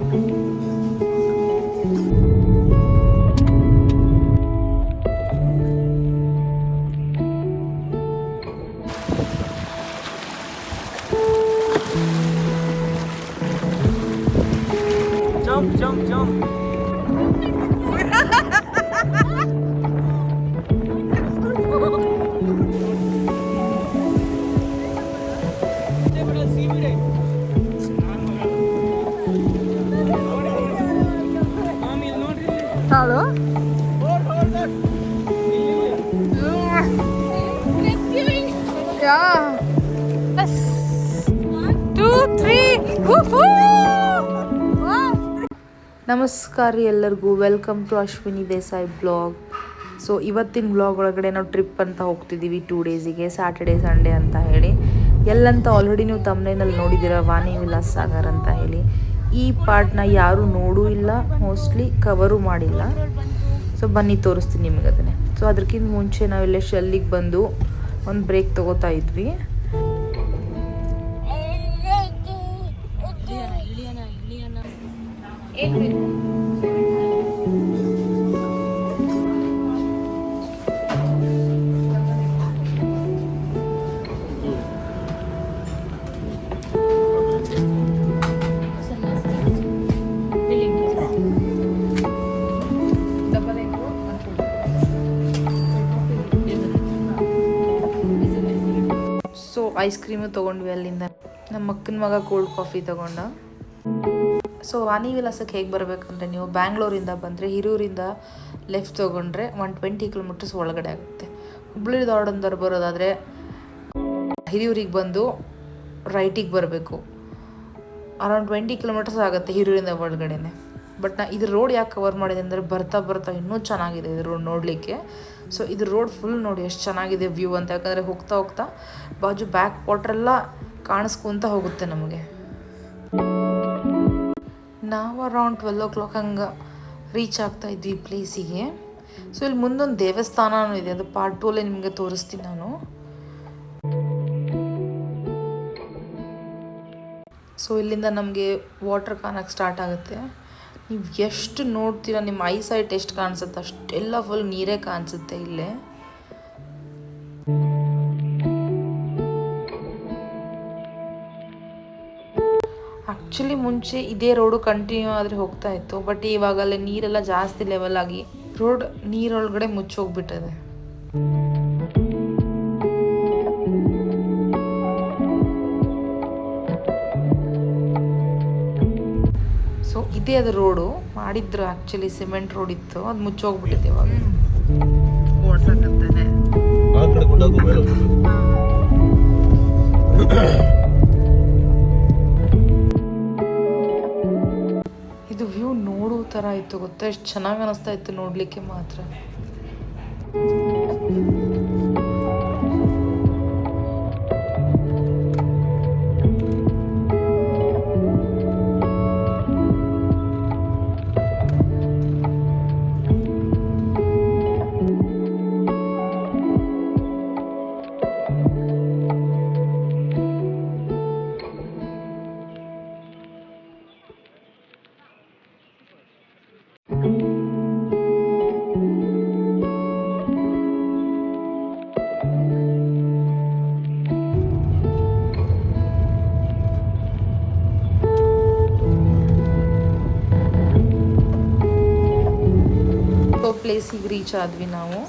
Jump. Hello? Hold that. Rescuing. Yeah. Yes. 2, 3. Woohoo! Wow. ನಮಸ್ಕಾರ ಎಲ್ಲರಿಗೂ, welcome to Ashwini Desai blog. So ಇವತ್ತಿನ blog ಒಳಗಡೆ ನಾವು ಟ್ರಿಪ್ ಅಂತ ಹೋಗ್ತಿದ್ದೀವಿ 2 ಡೇಸಿಗೆ, ಸ್ಯಾಟರ್ಡೇ ಸಂಡೇ ಅಂತ ಹೇಳಿ. ಎಲ್ಲಂತ ಆಲ್ರೆಡಿ ನೀವು ತಮ್ಮನೇನಲ್ಲಿ ನೋಡಿದ್ದೀರ, ವಾಣಿ ವಿಲಾಸ್ ಸಾಗರ್ ಅಂತ ಹೇಳಿ. ಈ ಪಾರ್ಟ್ನ ಯಾರೂ ನೋಡೂ ಇಲ್ಲ, ಮೋಸ್ಟ್ಲಿ ಕವರು ಮಾಡಿಲ್ಲ. ಸೊ ಬನ್ನಿ ತೋರಿಸ್ತೀನಿ ನಿಮಗೆ ಅದನ್ನೇ. ಸೊ ಅದಕ್ಕಿಂತ ಮುಂಚೆ ನಾವೆಲ್ಲ ಶೆಲ್ಲಿಗೆ ಬಂದು ಒಂದು ಬ್ರೇಕ್ ತೊಗೋತಾ ಇದ್ವಿ. ಸೊ ಐಸ್ ಕ್ರೀಮು ತೊಗೊಂಡ್ವಿ ಅಲ್ಲಿಂದ. ನಮ್ಮ ಅಕ್ಕನ ಮಗ ಕೋಲ್ಡ್ ಕಾಫಿ ತೊಗೊಂಡ. ಸೊ ವಾಣಿ ವಿಲಾಸಕ್ಕೆ ಹೇಗೆ ಬರಬೇಕಂದ್ರೆ, ನೀವು ಬ್ಯಾಂಗ್ಳೂರಿಂದ ಬಂದರೆ ಹಿರೂರಿಂದ ಲೆಫ್ಟ್ ತೊಗೊಂಡ್ರೆ 120 ಕಿಲೋಮೀಟರ್ಸ್ ಒಳಗಡೆ ಆಗುತ್ತೆ. ಹುಬ್ಳಿ ಧಾರವಾಡದಿಂದ ಬರೋದಾದರೆ ಹಿರಿಯೂರಿಗೆ ಬಂದು ರೈಟಿಗೆ ಬರಬೇಕು. ಅರೌಂಡ್ 20 ಕಿಲೋಮೀಟರ್ಸ್ ಆಗುತ್ತೆ ಹಿರಿಯೂರಿಂದ ಒಳಗಡೆನೆ. ಬಟ್ ನಾ ಇದು ರೋಡ್ ಯಾಕೆ ಕವರ್ ಮಾಡಿದೆ ಅಂದರೆ, ಬರ್ತಾ ಇನ್ನೂ ಚೆನ್ನಾಗಿದೆ ಇದು ರೋಡ್ ನೋಡಲಿಕ್ಕೆ. ಸೊ ಇದು ರೋಡ್ ಫುಲ್ ನೋಡಿ ಎಷ್ಟು ಚೆನ್ನಾಗಿದೆ ವ್ಯೂ ಅಂತ. ಯಾಕಂದರೆ ಹೋಗ್ತಾ ಬಾಜು ಬ್ಯಾಕ್ ವಾಟ್ರೆಲ್ಲ ಕಾಣಿಸ್ಕೊಂತ ಹೋಗುತ್ತೆ ನಮಗೆ. ನಾವು ಅರೌಂಡ್ 12 o'clock ಹಂಗೆ ರೀಚ್ ಆಗ್ತಾ ಇದ್ವಿ ಪ್ಲೇಸಿಗೆ. ಸೊ ಇಲ್ಲಿ ಮುಂದೊಂದು ದೇವಸ್ಥಾನವೂ ಇದೆ, ಅದು ಪಾರ್ಟ್ 2 ನಿಮಗೆ ತೋರಿಸ್ತೀನಿ ನಾನು. ಸೊ ಇಲ್ಲಿಂದ ನಮಗೆ ವಾಟರ್ ಕಾಣಕ್ಕೆ ಸ್ಟಾರ್ಟ್ ಆಗುತ್ತೆ. ನೀವು ಎಷ್ಟು ನೋಡ್ತೀರಾ, ನಿಮ್ಮ ಐ ಸೈಟ್ ಎಷ್ಟು ಕಾಣಿಸುತ್ತೆ ಅಷ್ಟೆಲ್ಲ ಫುಲ್ ನೀರೇ ಕಾಣಿಸುತ್ತೆ ಇಲ್ಲೇ. ಆ್ಯಕ್ಚುಲಿ ಮುಂಚೆ ಇದೇ ರೋಡು ಕಂಟಿನ್ಯೂ ಆದರೆ ಹೋಗ್ತಾ ಇತ್ತು. ಬಟ್ ಇವಾಗಲೇ ನೀರೆಲ್ಲ ಜಾಸ್ತಿ ಲೆವೆಲ್ ಆಗಿ ರೋಡ್ ನೀರೊಳಗಡೆ ಮುಚ್ಚೋಗ್ಬಿಟ್ಟಿದೆ. ಸೊ ಇದೇ ಅದು ರೋಡು ಮಾಡಿದ್ರು. ಆ್ಯಕ್ಚುಲಿ ಸಿಮೆಂಟ್ ರೋಡ್ ಇತ್ತು, ಅದು ಮುಚ್ಚೋಗ್ಬಿಟ್ಟಿದೆ ಇವಾಗ. ಓಡ್ಸಕ್ಕಂತಾನೆ ಇದು ವ್ಯೂ ನೋಡೋ ಥರ ಇತ್ತು ಗೊತ್ತಾ, ಎಷ್ಟು ಚೆನ್ನಾಗಿ ಅನಿಸ್ತಾ ಇತ್ತು ನೋಡಲಿಕ್ಕೆ ಮಾತ್ರ. ಪ್ಲೇಸಿಗೆ ರೀಚ್ ಆದ್ವಿ ನಾವು.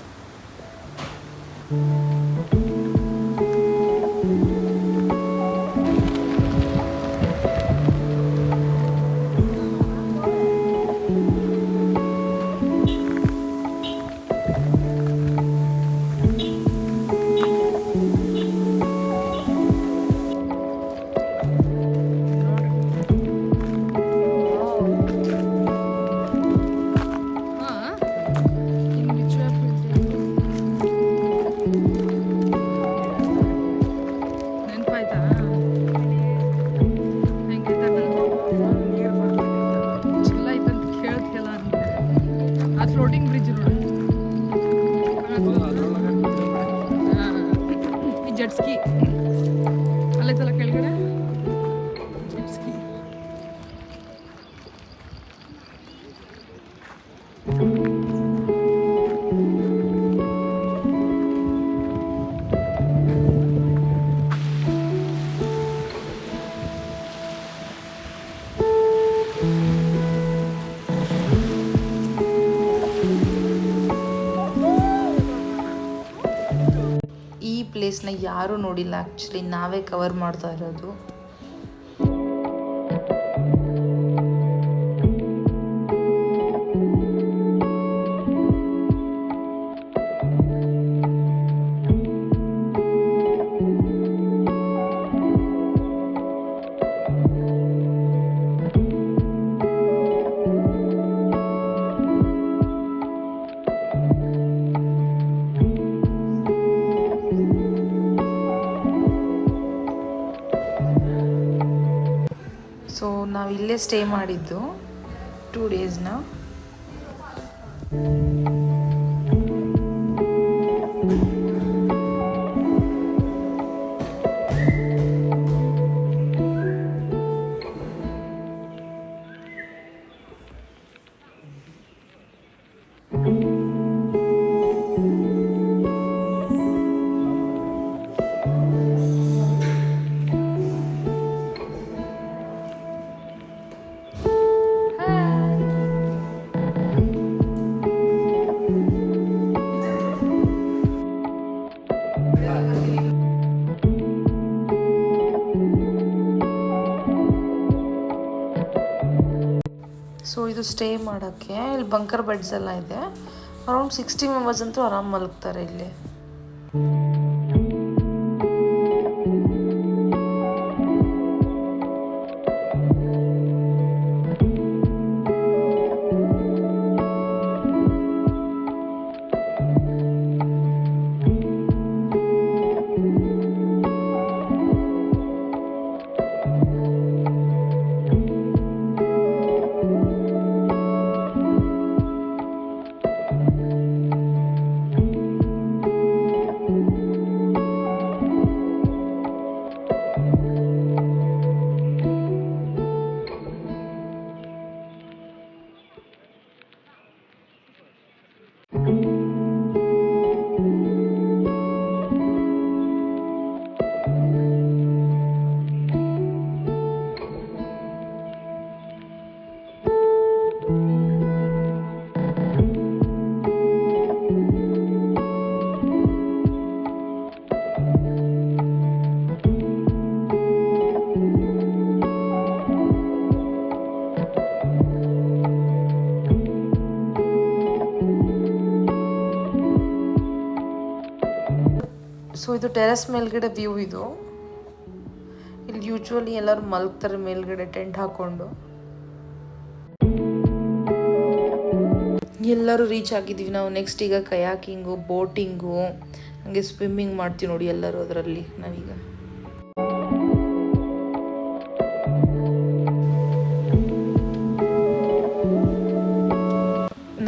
ಪ್ಲೇಸ್ನ ಯಾರೂ ನೋಡಿಲ್ಲ ಆ್ಯಕ್ಚುಲಿ, ನಾವೇ ಕವರ್ ಮಾಡ್ತಾ ಇರೋದು. ಸೊ ನಾವು ಇಲ್ಲೇ ಸ್ಟೇ ಮಾಡಿದ್ದು 2 ಡೇಸ್ನ. ಸೊ ಇದು ಸ್ಟೇ ಮಾಡೋಕ್ಕೆ ಇಲ್ಲಿ ಬಂಕರ್ ಬೆಡ್ಸ್ ಎಲ್ಲ ಇದೆ. ಅರೌಂಡ್ 60 ಮೆಂಬರ್ಸ್ ಅಂತೂ ಆರಾಮ್ ಮಲಗ್ತಾರೆ ಇಲ್ಲಿ. ಸೊ ಇದು ಟೆರೆಸ್ ಮೇಲ್ಗಡೆ ವ್ಯೂ. ಇದು ಇಲ್ಲಿ ಯೂಶ್ವಲಿ ಎಲ್ಲರೂ ಮಲಗ್ತಾರೆ ಮೇಲ್ಗಡೆ ಟೆಂಟ್ ಹಾಕ್ಕೊಂಡು. ಎಲ್ಲರೂ ರೀಚ್ ಆಗಿದ್ದೀವಿ ನಾವು. ನೆಕ್ಸ್ಟ್ ಈಗ ಕಯಾಕಿಂಗು, ಬೋಟಿಂಗು, ಹಾಗೆ ಸ್ವಿಮ್ಮಿಂಗ್ ಮಾಡ್ತೀವಿ ನೋಡಿ ಎಲ್ಲರೂ ಅದರಲ್ಲಿ. ನಾವೀಗ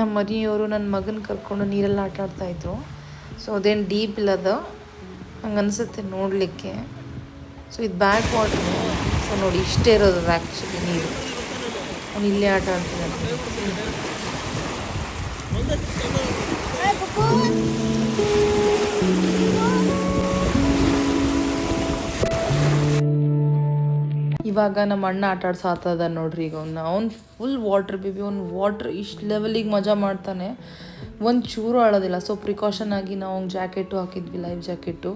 ನಮ್ಮ ಮನೆಯವರು ನನ್ನ ಮಗನ ಕರ್ಕೊಂಡು ನೀರೆಲ್ಲ ಆಟ ಆಡ್ತಾಯಿದ್ರು. ಸೊ ಅದೇನು ಡೀಪ್ ಇಲ್ಲದ ಹಂಗೆ ಅನಿಸುತ್ತೆ ನೋಡಲಿಕ್ಕೆ. ಸೊ ಇದು ಬ್ಯಾಕ್ ವಾಟರ್. ಸೊ ನೋಡಿ ಇಷ್ಟೇ ಇರೋದು ಆ್ಯಕ್ಚುಲಿ ನೀರು. ಅವ್ನು ಇಲ್ಲೇ ಆಟ ಆಡ್ತಿದ್ದಾನೆ. ಇವಾಗ ನಮ್ಮ ಅಣ್ಣ ಆಟ ಆಡ್ಸಾತದ ನೋಡ್ರಿ. ಈಗ ಅವ್ನು ಫುಲ್ ವಾಟ್ರ್ ಬೇಬಿ. ಅವ್ನು ವಾಟ್ರ್ ಇಷ್ಟು ಲೆವೆಲಿಗೆ ಮಜಾ ಮಾಡ್ತಾನೆ, ಒಂದು ಚೂರು ಆಳೋದಿಲ್ಲ. ಸೊ ಪ್ರಿಕಾಷನ್ ಆಗಿ ನಾವು ಅವ್ನಿಗೆ ಜಾಕೆಟು ಹಾಕಿದ್ವಿ, ಲೈಫ್ ಜಾಕೆಟು.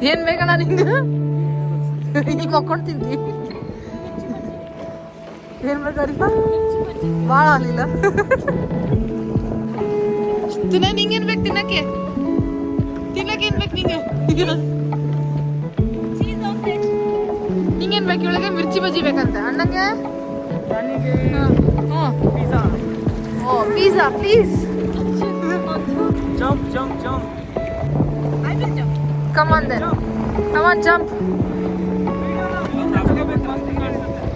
ಏನ್ ಬೇಕಣ್ಣ ನಿಂಗೆ? ಈಗ ಮಕ್ಕೊಡ್ತಿದ್ದಿ ಏನ್ ಬೇಕಾರಿಪ್ಪ? ಭಾಳ ಆಗಲಿಲ್ಲ. ತಿನ್ನ ನಿಂಗೇನ್ ಬೇಕು ತಿನ್ನಕ್ಕೆ? ಏನ್ ಬೇಕು ನಿಂಗೆ ನಿಂಗೇನ್ ಬೇಕು ಇವಳಿಗೆ ಮಿರ್ಚಿ ಬಜ್ಜಿ ಬೇಕಂತೆ ಅಣ್ಣಂಗೆ ನನಗೆ ಹ್ಞೂ ಪಿಜ್ಜಾ ಓ pizza please jump jump jump come on then come on jump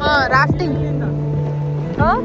ಹಾಂ ರಾಫ್ಟಿಂಗ್ ಹಾಂ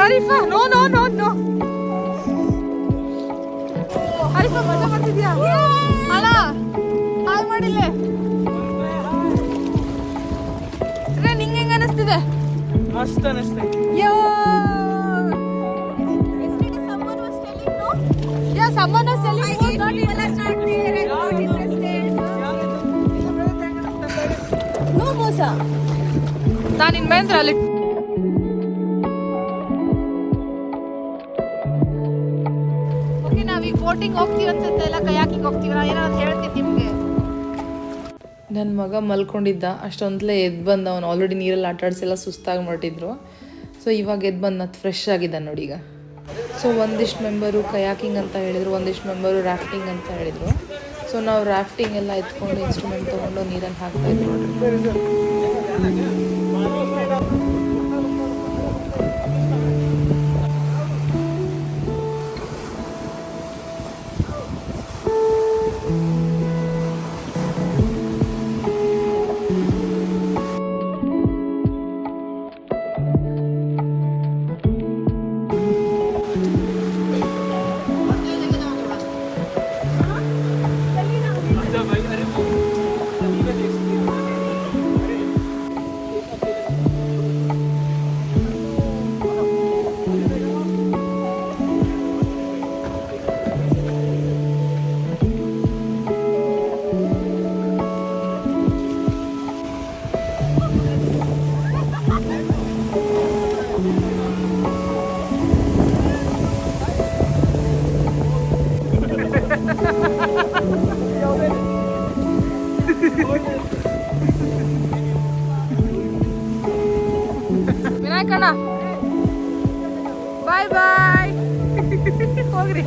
Arifa, no. Arifa, ಮಜಾ ಮಾಡ್ತಿದ್ಯಾ? ಅಲ್ಲ, ಹಾಯ್ ಮಾಡಿಲ್ಲೆ. ನಿಂಗೆ ಹೆಂಗ ಅನಿಸ್ತಿದೆ? ಮಸ್ತ್ ಅನಿಸ್ತೆ. Someone was telling me not interested. No, Mosa. ನಾನು ಇನ್ ಮೇಲೆ ಅಲ್ಲಿ ಓಕೆ ನಾವೀಗ ಬೋಟಿಂಗ್ ಹೋಗ್ತೀವಿ ಅನ್ಸುತ್ತೆ ಇಲ್ಲ ಕಯಾಕಿಂಗ್ ಹೋಗ್ತೀವಿ ಏನಾದ್ರು ಹೇಳ್ತೀನಿ ನಿಮಗೆ ನನ್ನ ಮಗ ಮಲ್ಕೊಂಡಿದ್ದ ಅಷ್ಟೊಂದಲೇ ಎದ್ದು ಬಂದ ಅವನು ಆಲ್ರೆಡಿ ನೀರಲ್ಲಿ ಆಟಾಡ್ಸೆಲ್ಲ ಸುಸ್ತಾಗಿ ಮಾಡಿದ್ರು ಸೊ ಇವಾಗ ಎದ್ದು ಬಂದು ಫ್ರೆಶ್ ಆಗಿದ್ದ ನೋಡಿ ಈಗ ಸೊ ಒಂದಿಷ್ಟು ಮೆಂಬರು ಕಯಾಕಿಂಗ್ ಅಂತ ಹೇಳಿದರು ಒಂದಿಷ್ಟು ಮೆಂಬರು ರಾಫ್ಟಿಂಗ್ ಅಂತ ಹೇಳಿದರು ಸೊ ನಾವು ರಾಫ್ಟಿಂಗ್ ಎಲ್ಲ ಎತ್ಕೊಂಡು ಇನ್ಸ್ಟ್ರೂಮೆಂಟ್ ತೊಗೊಂಡು ನೀರಲ್ಲಿ ಹಾಕ್ತಾಯಿದ್ವಿ ನೋಡ್ರಿ ವಿನಾಯಕಣ್ಣ ಬಾಯ್ ಬಾಯ್ ಹೋಗ್ರಿ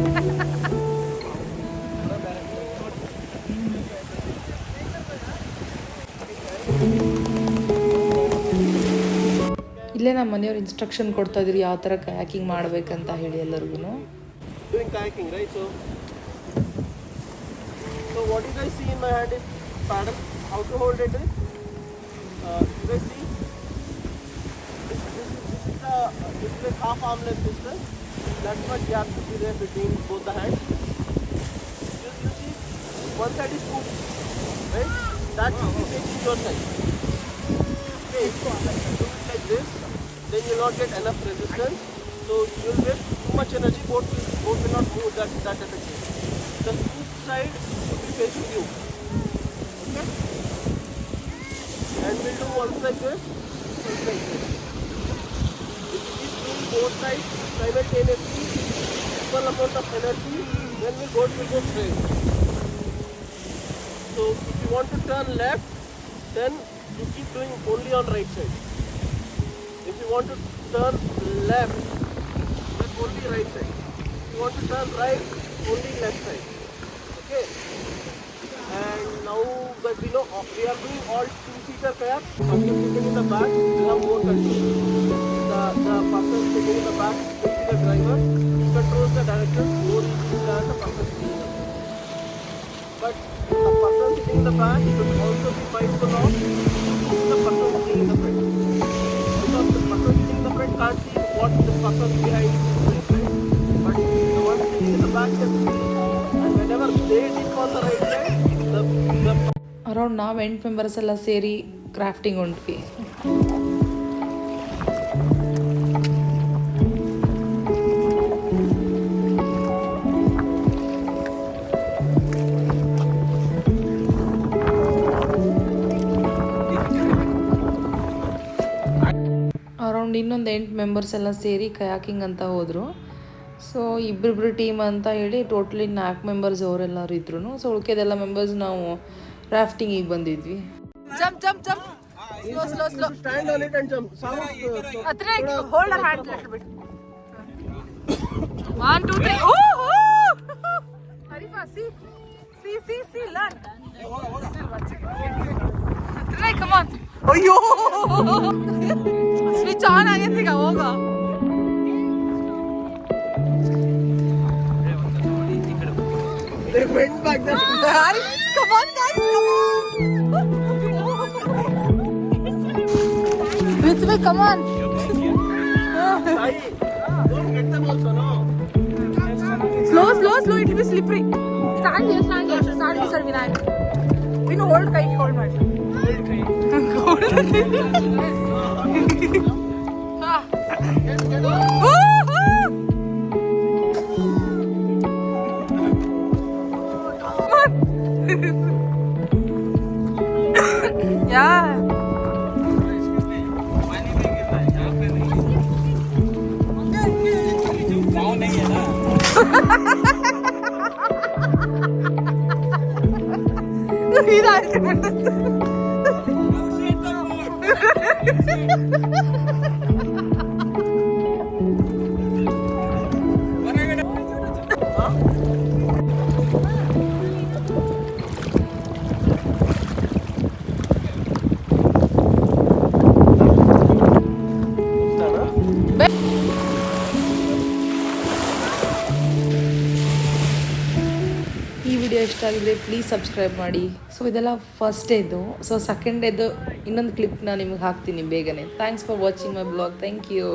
ಇಲ್ಲೇ ನಮ್ಮ ಮನೆಯವ್ರು ಇನ್ಸ್ಟ್ರಕ್ಷನ್ ಕೊಡ್ತಾ ಇದ್ರು ಯಾವ ಥರ ಕಯಾಕಿಂಗ್ ಮಾಡ್ಬೇಕಂತ ಹೇಳಿ ಎಲ್ಲರಿಗೂ doing kayaking, right? So what you guys see in my hand is paddle. How to hold it is, you guys see, this is a half arm length distance. That's what gap should be there between both the hands. You see, one side is scoop, right? That should be facing your side. Okay, if you do it like this, then you will not get enough resistance. So you will get too much energy, boat will not move that effectively. The scoop side should be facing you. Okay? And we'll do once like this, once like this. If you keep doing both sides simultaneously, equal amount of energy, then the boat will go straight. So if you want to turn left, then you keep doing only on right side. If you want to turn left, then only right side. If you want to turn right, only left side. Okay? And now that we know we are doing all two-seater kayak, person sitting in the back will have more control. The person sitting in the back will be the driver, controls the direction more easily than the person sitting in the back. But the person sitting in the back should also be mindful of the person sitting in the back. what the person behind you is doing, right? But the one sitting in the back can see. And whenever they dip on the right side, the around ನಾವು 8 members ಎಲ್ಲ ಸೇರಿ crafting ಹೊಂಟ್ವಿ. Around ಇನ್ನೊಂದು 8 members ಎಲ್ಲ ಸೇರಿ kayaking ಅಂತ ಹೋದರು. So ಇಬ್ಬರಿಬ್ರು team ಅಂತ ಹೇಳಿ ಟೋಟಲಿ 4 ಮೆಂಬರ್ಸ್ ಅವರೆಲ್ಲರೂ ಇದ್ರು. ಸೊ ಉಳ್ಕೆದೆಲ್ಲ ಮೆಂಬರ್ಸ್ ನಾವು ರಾಫ್ಟಿಂಗಿಗೆ ಬಂದಿದ್ವಿ. Jump, jump, jump. Slow, slow, slow. stand on it and jump. Sound, Athre, hold her hand a little bit. 1, 2, 3. Oh! Harifa, see. See, learn. Athre, come on. Ayyo! Switch on agayte ga hoga. they went back there. Come on, guys, come on. With me, come on. Sai, don't get them also, no? Slow, it will be slippery. Stand here, sir, Vinayak. We know, hold kite, hold my. Yeah. ಈ video ಇಷ್ಟ ಆಗಿದ್ರೆ please subscribe ಮಾಡಿ. So ಇದೆಲ್ಲ first ಡೇದು. So second ಡೇದು ಇನ್ನೊಂದು ಕ್ಲಿಪ್ನ ನಿಮಗೆ ಹಾಕ್ತೀನಿ ಬೇಗನೆ. Thanks for watching my blog. Thank you.